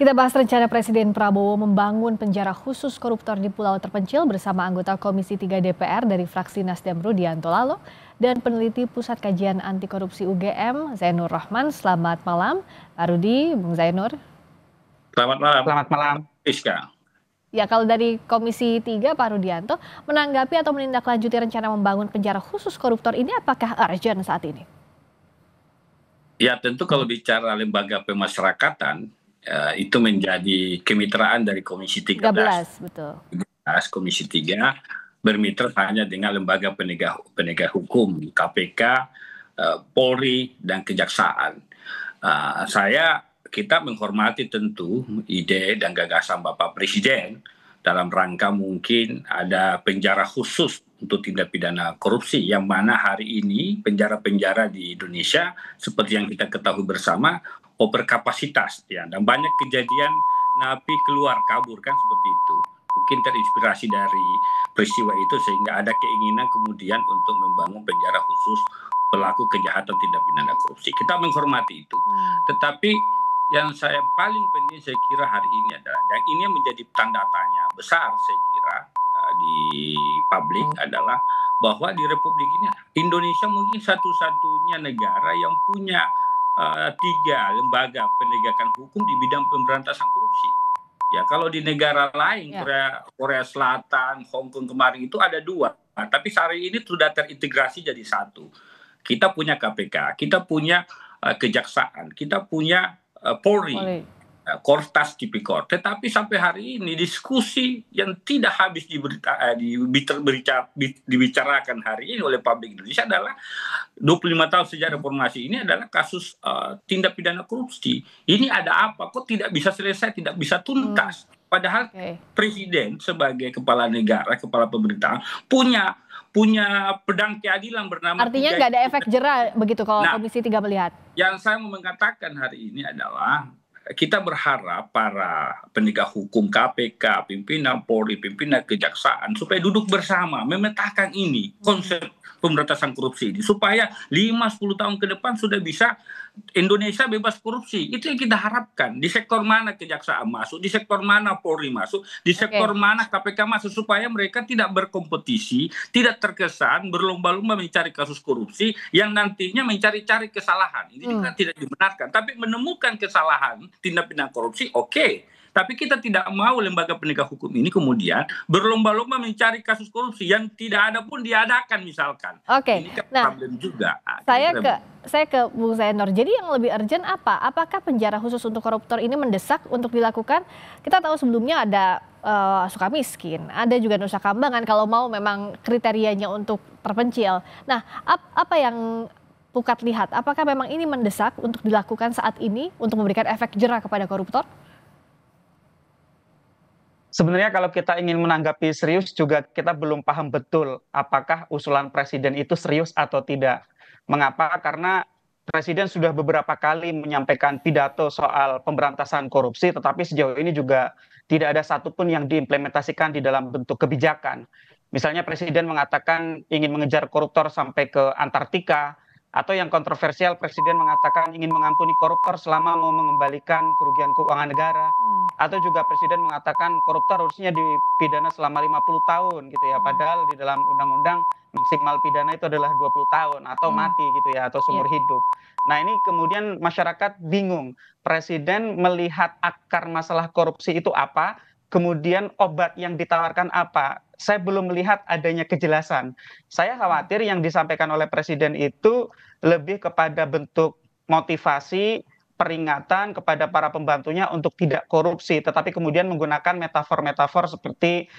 Kita bahas rencana Presiden Prabowo membangun penjara khusus koruptor di pulau terpencil bersama anggota Komisi 3 DPR dari fraksi Nasdem Rudianto Lalo dan peneliti Pusat Kajian Anti Korupsi UGM Zainur Rahman. Selamat malam, Pak Rudi, Bung Zainur. Selamat malam. Selamat malam. Iska. Ya, kalau dari Komisi 3 Pak Rudianto menanggapi atau menindaklanjuti rencana membangun penjara khusus koruptor ini, apakah urgent saat ini? Ya, tentu kalau bicara lembaga pemasyarakatan itu menjadi kemitraan dari Komisi 13. 13, betul. Komisi 3 bermitra hanya dengan lembaga penegak hukum, KPK, Polri, dan Kejaksaan. Kita menghormati tentu ide dan gagasan Bapak Presiden dalam rangka mungkin ada penjara khusus untuk tindak pidana korupsi, yang mana hari ini penjara-penjara di Indonesia seperti yang kita ketahui bersama overkapasitas ya, dan banyak kejadian napi keluar kabur kan seperti itu. Mungkin terinspirasi dari peristiwa itu sehingga ada keinginan kemudian untuk membangun penjara khusus pelaku kejahatan tindak pidana korupsi. Kita menghormati itu. Tetapi yang saya paling penting saya kira hari ini adalah, dan ini menjadi tanda tanya besar saya kira di publik, adalah bahwa di Republik ini Indonesia mungkin satu-satunya negara yang punya 3 lembaga penegakan hukum di bidang pemberantasan korupsi. Ya, kalau di negara lain, Korea Selatan, Hong Kong kemarin itu ada 2, tapi hari ini sudah terintegrasi jadi 1. Kita punya KPK, kita punya Kejaksaan, kita punya Polri, Kortas, Tipikor. Tetapi sampai hari ini diskusi yang tidak habis dibicarakan hari ini oleh publik Indonesia adalah 25 tahun sejak reformasi ini adalah kasus tindak pidana korupsi. Ini ada apa? Kok tidak bisa selesai, tidak bisa tuntas? Padahal Presiden sebagai kepala negara, kepala pemerintahan punya pedang keadilan bernama. Artinya nggak ada efek jera begitu kalau Komisi 3 melihat. Yang saya mau mengatakan hari ini adalah kita berharap para penegak hukum KPK, pimpinan Polri, pimpinan Kejaksaan supaya duduk bersama memetakan ini konsep pemberantasan korupsi ini supaya 5-10 tahun ke depan sudah bisa Indonesia bebas korupsi. Itu yang kita harapkan. Di sektor mana Kejaksaan masuk, di sektor mana Polri masuk, di sektor mana KPK masuk, supaya mereka tidak berkompetisi, tidak terkesan berlomba-lomba mencari kasus korupsi yang nantinya mencari-cari kesalahan. Ini juga tidak dibenarkan. Tapi menemukan kesalahan tindak pidana korupsi, tapi kita tidak mau lembaga penegak hukum ini kemudian berlomba-lomba mencari kasus korupsi yang tidak ada pun diadakan misalkan. Ini kan problem juga. Saya ke Bung Zainur. Jadi yang lebih urgent apa? Apakah penjara khusus untuk koruptor ini mendesak untuk dilakukan? Kita tahu sebelumnya ada Sukamiskin, ada juga Nusa Kambangan kalau mau memang kriterianya untuk terpencil. Nah, apa yang Pukat lihat? Apakah memang ini mendesak untuk dilakukan saat ini untuk memberikan efek jera kepada koruptor? Sebenarnya kalau kita ingin menanggapi serius juga kita belum paham betul apakah usulan Presiden itu serius atau tidak. Mengapa? Karena Presiden sudah beberapa kali menyampaikan pidato soal pemberantasan korupsi, tetapi sejauh ini juga tidak ada satupun yang diimplementasikan di dalam bentuk kebijakan. Misalnya Presiden mengatakan ingin mengejar koruptor sampai ke Antartika, atau yang kontroversial Presiden mengatakan ingin mengampuni koruptor selama mau mengembalikan kerugian keuangan negara, atau juga Presiden mengatakan koruptor harusnya dipidana selama 50 tahun gitu ya, padahal di dalam undang-undang maksimal pidana itu adalah 20 tahun atau mati gitu ya, atau seumur hidup. Nah, ini kemudian masyarakat bingung, Presiden melihat akar masalah korupsi itu apa, kemudian obat yang ditawarkan apa. Saya belum melihat adanya kejelasan. Saya khawatir yang disampaikan oleh Presiden itu lebih kepada bentuk motivasi, peringatan kepada para pembantunya untuk tidak korupsi, tetapi kemudian menggunakan metafor-metafor seperti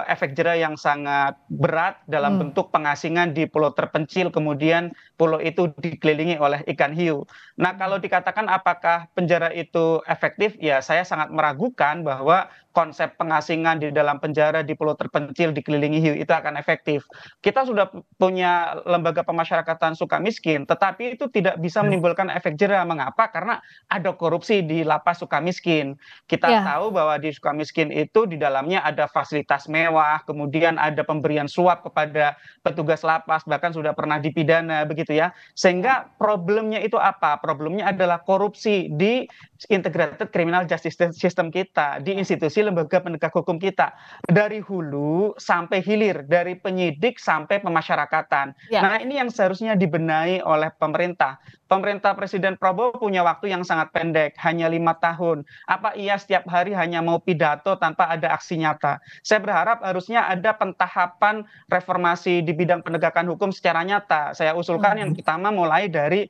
efek jera yang sangat berat dalam bentuk pengasingan di pulau terpencil, kemudian pulau itu dikelilingi oleh ikan hiu. Nah, kalau dikatakan apakah penjara itu efektif, ya saya sangat meragukan bahwa konsep pengasingan di dalam penjara di pulau terpencil dikelilingi hiu itu akan efektif. Kita sudah punya lembaga pemasyarakatan Sukamiskin, tetapi itu tidak bisa menimbulkan efek jera. Mengapa? Karena ada korupsi di lapas Sukamiskin. Kita Ya, tahu bahwa di Sukamiskin itu di dalamnya ada fasilitas mewah, kemudian ada pemberian suap kepada petugas lapas, bahkan sudah pernah dipidana begitu ya. Sehingga problemnya itu apa? Problemnya adalah korupsi di integrated criminal justice system kita, di institusi lembaga penegak hukum kita, dari hulu sampai hilir, dari penyidik sampai pemasyarakatan. ya. Nah, ini yang seharusnya dibenahi oleh pemerintah. Pemerintah Presiden Prabowo punya waktu yang sangat pendek, hanya 5 tahun. Apa ia setiap hari hanya mau pidato tanpa ada aksi nyata? Saya berharap harusnya ada pentahapan reformasi di bidang penegakan hukum secara nyata. Saya usulkan yang pertama mulai dari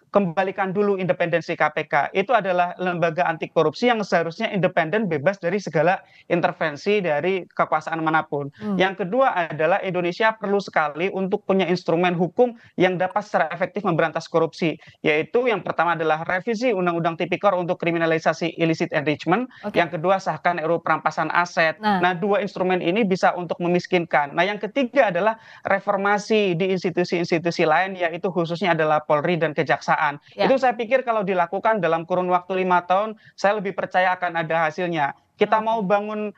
kembalikan dulu independensi KPK. Itu adalah lembaga anti korupsi yang seharusnya independen, bebas dari segala intervensi dari kekuasaan manapun. Yang kedua adalah Indonesia perlu sekali untuk punya instrumen hukum yang dapat secara efektif memberantas korupsi, yaitu yang pertama adalah revisi Undang-Undang Tipikor untuk kriminalisasi illicit enrichment, Oke. yang kedua sahkan RUU perampasan aset. Nah, Nah, dua instrumen ini bisa untuk memiskinkan. Nah, yang ketiga adalah reformasi di institusi-institusi lain, yaitu khususnya adalah Polri dan Kejaksaan. ya. Itu saya pikir kalau dilakukan dalam kurun waktu 5 tahun, saya lebih percaya akan ada hasilnya. Kita mau bangun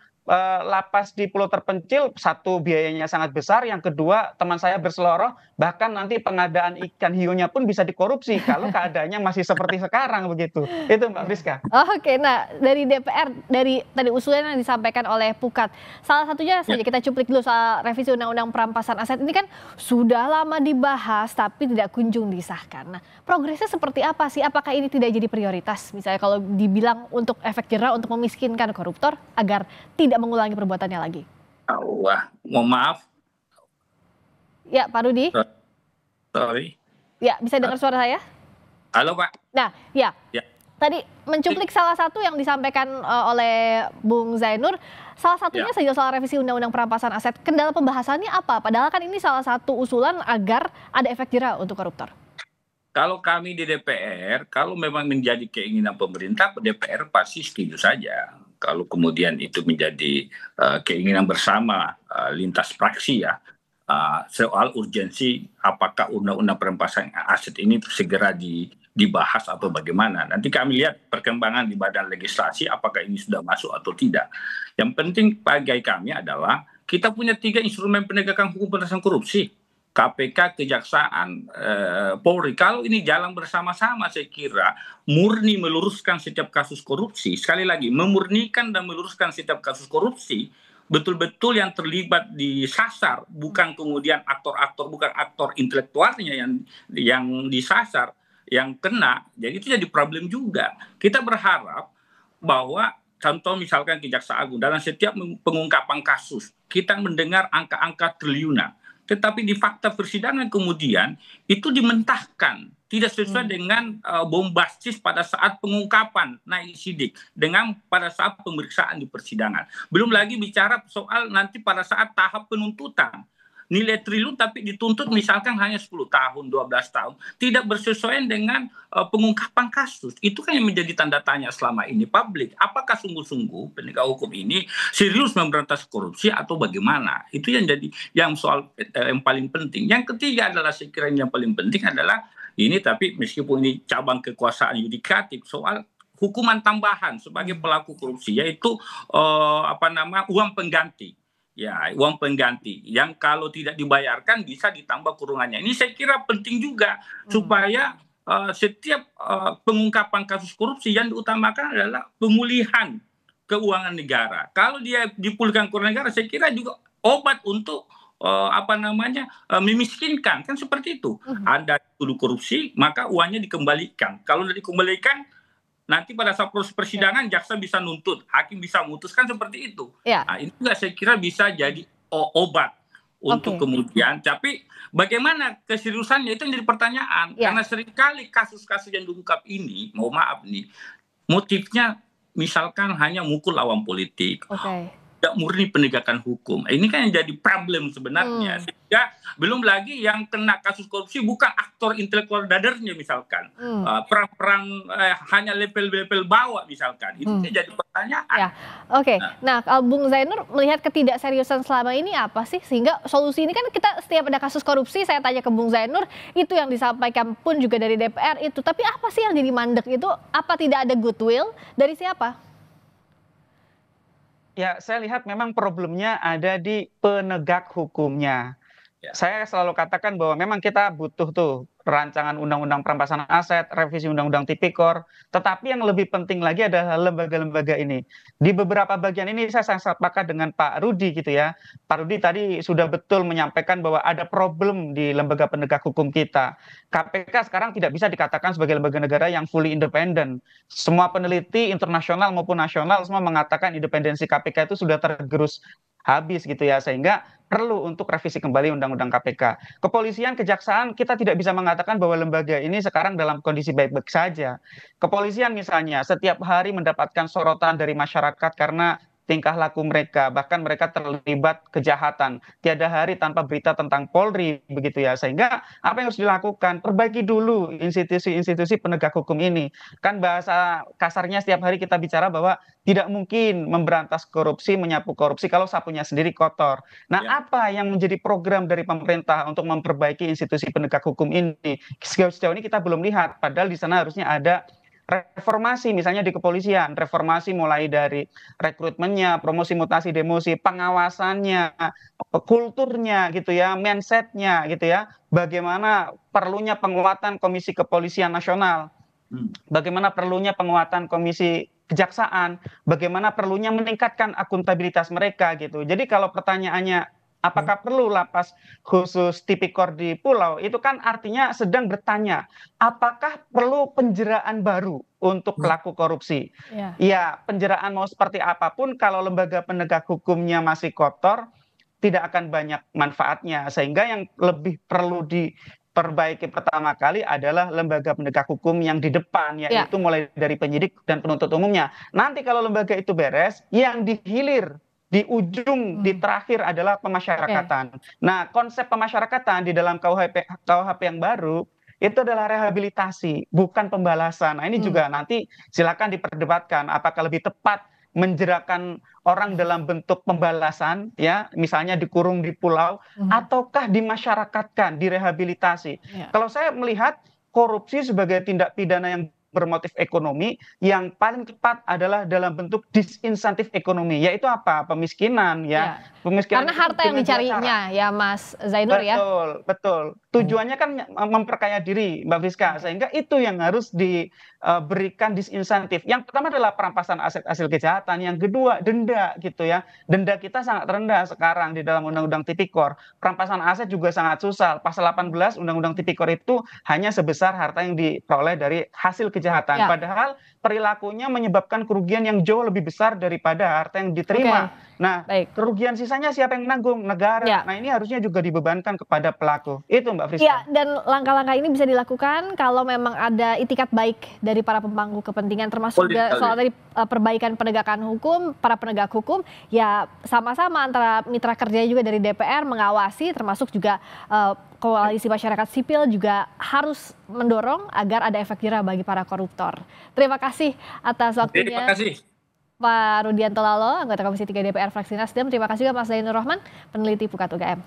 lapas di pulau terpencil, satu biayanya sangat besar, yang kedua teman saya berseloroh, bahkan nanti pengadaan ikan hiunya pun bisa dikorupsi kalau keadaannya masih seperti sekarang begitu. Itu Mbak Friska. Oke, nah dari DPR, dari tadi usulan yang disampaikan oleh Pukat, salah satunya saja kita cuplik dulu soal revisi Undang-Undang Perampasan Aset ini kan sudah lama dibahas tapi tidak kunjung disahkan. Nah, progresnya seperti apa sih? Apakah ini tidak jadi prioritas? Misalnya kalau dibilang untuk efek jera untuk memiskinkan koruptor agar tidak mengulangi perbuatannya lagi. Wah, mohon maaf, Ya, Pak Rudi. sorry. Ya, bisa dengar suara saya? Halo Pak. Nah, ya. Ya. Tadi mencuplik salah satu yang disampaikan oleh Bung Zainur, salah satunya saja soal revisi Undang-Undang Perampasan Aset. Kendala pembahasannya apa? Padahal kan ini salah satu usulan agar ada efek jera untuk koruptor. Kalau kami di DPR, kalau memang menjadi keinginan pemerintah, DPR pasti setuju saja. Kalau kemudian itu menjadi keinginan bersama lintas fraksi ya, soal urgensi apakah undang-undang perampasan aset ini segera dibahas atau bagaimana. Nanti kami lihat perkembangan di badan legislasi apakah ini sudah masuk atau tidak. Yang penting bagi kami adalah kita punya 3 instrumen penegakan hukum pemberantasan korupsi. KPK, Kejaksaan, Polri. Kalau ini jalan bersama-sama saya kira murni meluruskan setiap kasus korupsi. Sekali lagi, memurnikan dan meluruskan setiap kasus korupsi, betul-betul yang terlibat disasar, bukan kemudian aktor-aktor, bukan aktor intelektualnya yang disasar, yang kena. Jadi itu jadi problem juga. Kita berharap bahwa contoh misalkan Kejaksaan Agung dalam setiap pengungkapan kasus kita mendengar angka-angka triliunan. Tetapi di fakta persidangan kemudian itu dimentahkan, tidak sesuai dengan bombastis pada saat pengungkapan naik sidik dengan pada saat pemeriksaan di persidangan. Belum lagi bicara soal nanti pada saat tahap penuntutan. Nilai triliun tapi dituntut misalkan hanya 10 tahun, 12 tahun. Tidak bersesuaian dengan pengungkapan kasus. Itu kan yang menjadi tanda tanya selama ini publik. Apakah sungguh-sungguh penegak hukum ini serius memberantas korupsi atau bagaimana? Itu yang jadi soal yang paling penting. Yang ketiga adalah saya kira yang paling penting adalah ini, tapi meskipun ini cabang kekuasaan yudikatif, soal hukuman tambahan sebagai pelaku korupsi, yaitu uang pengganti. Ya, uang pengganti yang kalau tidak dibayarkan bisa ditambah kurungannya. Ini saya kira penting juga supaya setiap pengungkapan kasus korupsi yang diutamakan adalah pemulihan keuangan negara. Kalau dia dipulihkan keuangan negara, saya kira juga obat untuk memiskinkan, kan seperti itu. Ada tuduh korupsi, maka uangnya dikembalikan. Kalau tidak dikembalikan, nanti pada saat proses persidangan jaksa bisa nuntut, hakim bisa memutuskan seperti itu. Ya. Nah, ini juga saya kira bisa jadi obat untuk kemudian. Tapi bagaimana keseriusannya itu jadi pertanyaan. Karena seringkali kasus-kasus yang diungkap ini, mohon maaf nih, motifnya misalkan hanya mukul lawan politik. Tidak murni penegakan hukum. Ini kan yang jadi problem sebenarnya. Ya, belum lagi yang kena kasus korupsi bukan aktor intelektual dadernya misalkan, perang-perang hanya level-level bawah misalkan, itu jadi pertanyaan. Ya, oke. Nah, Bung Zainur melihat ketidakseriusan selama ini apa sih sehingga solusi ini kan kita setiap ada kasus korupsi saya tanya ke Bung Zainur itu yang disampaikan pun juga dari DPR itu, tapi apa sih yang jadi mandek itu? Apa tidak ada goodwill dari siapa? Ya, saya lihat memang problemnya ada di penegak hukumnya. Ya. Saya selalu katakan bahwa memang kita butuh tuh rancangan undang-undang perampasan aset, revisi undang-undang tipikor, tetapi yang lebih penting lagi adalah lembaga-lembaga ini. Di beberapa bagian ini saya sangat sepakat dengan Pak Rudi gitu ya. Pak Rudi tadi sudah betul menyampaikan bahwa ada problem di lembaga penegak hukum kita. KPK sekarang tidak bisa dikatakan sebagai lembaga negara yang fully independen. Semua peneliti internasional maupun nasional semua mengatakan independensi KPK itu sudah tergerus habis gitu ya, sehingga perlu untuk revisi kembali undang-undang KPK. Kepolisian, kejaksaan kita tidak bisa mengatakan bahwa lembaga ini sekarang dalam kondisi baik-baik saja. Kepolisian misalnya setiap hari mendapatkan sorotan dari masyarakat karena tingkah laku mereka, bahkan mereka terlibat kejahatan. Tiada hari tanpa berita tentang Polri begitu ya. Sehingga apa yang harus dilakukan? Perbaiki dulu institusi-institusi penegak hukum ini. Kan bahasa kasarnya setiap hari kita bicara bahwa tidak mungkin memberantas korupsi, menyapu korupsi kalau sapunya sendiri kotor. Nah, apa yang menjadi program dari pemerintah untuk memperbaiki institusi penegak hukum ini? Sejauh ini kita belum lihat, padahal di sana harusnya ada reformasi misalnya di kepolisian, reformasi mulai dari rekrutmennya, promosi mutasi demosi, pengawasannya, kulturnya gitu ya, mindsetnya gitu ya, bagaimana perlunya penguatan Komisi Kepolisian Nasional, bagaimana perlunya penguatan Komisi Kejaksaan, bagaimana perlunya meningkatkan akuntabilitas mereka gitu. Jadi kalau pertanyaannya apakah perlu lapas khusus tipikor di pulau, itu kan artinya sedang bertanya, apakah perlu penjeraan baru untuk pelaku korupsi? Ya, penjeraan mau seperti apapun, kalau lembaga penegak hukumnya masih kotor, tidak akan banyak manfaatnya. Sehingga yang lebih perlu diperbaiki pertama kali adalah lembaga penegak hukum yang di depan, yaitu mulai dari penyidik dan penuntut umumnya. Nanti kalau lembaga itu beres, yang di hilir, di ujung, di terakhir adalah pemasyarakatan. Nah, konsep pemasyarakatan di dalam KUHP yang baru itu adalah rehabilitasi, bukan pembalasan. Nah, ini juga nanti silakan diperdebatkan apakah lebih tepat menjerakan orang dalam bentuk pembalasan, ya, misalnya dikurung di pulau, ataukah dimasyarakatkan, direhabilitasi. Kalau saya melihat korupsi sebagai tindak pidana yang bermotif ekonomi, yang paling tepat adalah dalam bentuk disinsentif ekonomi, yaitu apa? Pemiskinan ya. Pemiskinan karena harta yang dicarinya ya Mas Zainur ya. Betul. Tujuannya kan memperkaya diri Mbak Friska, sehingga itu yang harus diberikan disinsentif. Yang pertama adalah perampasan aset hasil kejahatan, yang kedua denda gitu ya. Denda kita sangat rendah sekarang di dalam Undang-Undang Tipikor. Perampasan aset juga sangat susah. Pasal 18 Undang-Undang Tipikor itu hanya sebesar harta yang diperoleh dari hasil kejahatan. Padahal perilakunya menyebabkan kerugian yang jauh lebih besar daripada harta yang diterima. Nah, kerugian sisanya siapa yang menanggung? Negara. Nah, ini harusnya juga dibebankan kepada pelaku. Itu Mbak Friska. Iya, dan langkah-langkah ini bisa dilakukan kalau memang ada itikat baik dari para pemangku kepentingan, termasuk juga soal tadi perbaikan penegakan hukum, para penegak hukum, ya sama-sama antara mitra kerja juga dari DPR mengawasi, termasuk juga koalisi masyarakat sipil juga harus mendorong agar ada efek jerah bagi para koruptor. Terima kasih atas waktunya. Terima kasih. Pak Rudianto Lalo, anggota Komisi 3 DPR fraksi Nasdem. Terima kasih juga Mas Zainur Rohman, peneliti Pukat UGM.